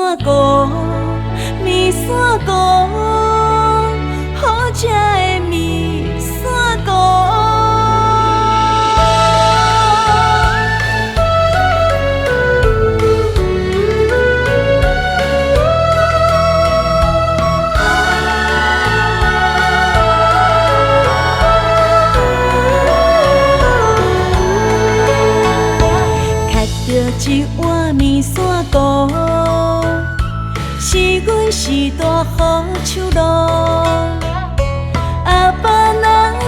线糕，面线糕，好食的面线糕。一碗面线糕，是阮时代好手路。阿爸若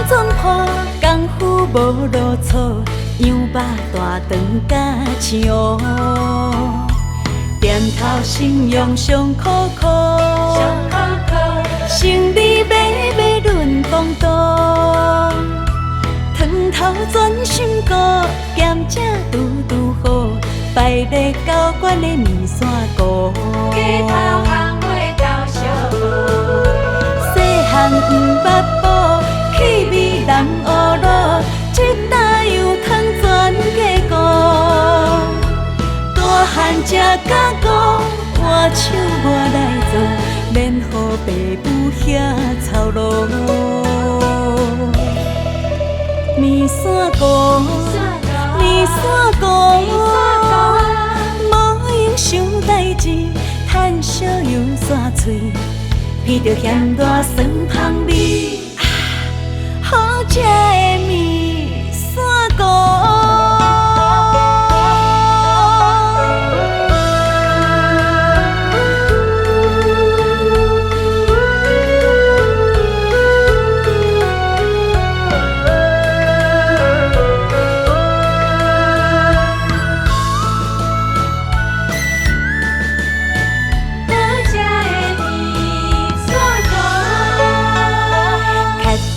总抱功夫无落错，羊肉大肠甲青蚵，店头信用上苦苦，生理买论公道，汤头全心糕，咸食拄拄好。摆咧高悬的面线糕，街头巷尾斗小无，细汉不捌补，气味人乌路，一打油汤全加固。大汉食甲糊，换手我来做，免予爸母遐操劳。面线糕，面线糕。想代志，趁烧油刷嘴，闻着咸大酸香味，好食的面线糕。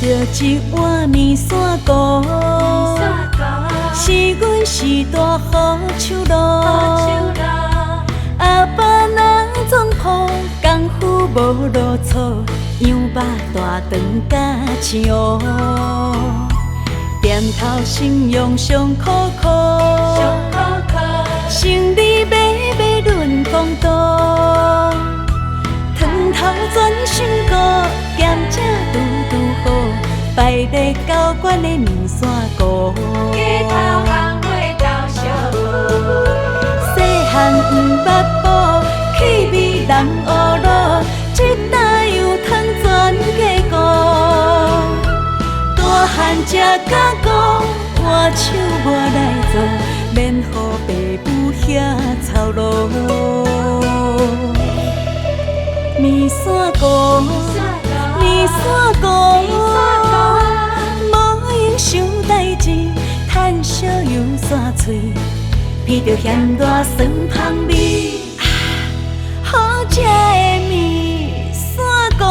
着一碗面线糕，是阮时代好手路。阿爸若总抱功夫无落错，羊肉大肠甲青蚵，店头信用上苦苦，生理买论公道，汤头全心糕，咸食拄拄好。摆咧高悬的面线糕，街头巷尾斗小无，细汉不捌补，气味人乌路，一打油汤全加固。大汉食甲糊，换手我来做，免予爸母遐操劳。面线糕，面线糕。想代志，趁烧油刷嘴，闻着咸大酸香味，好食的面线糕。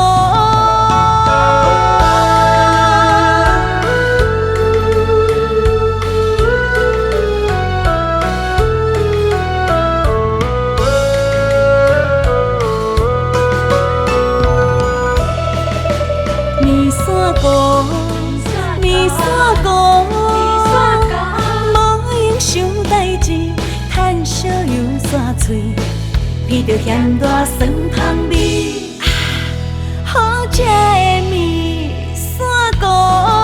面线糕。面线糕，无用想代志，趁烧油刷嘴，闻着咸大酸香味，好食的面线糕。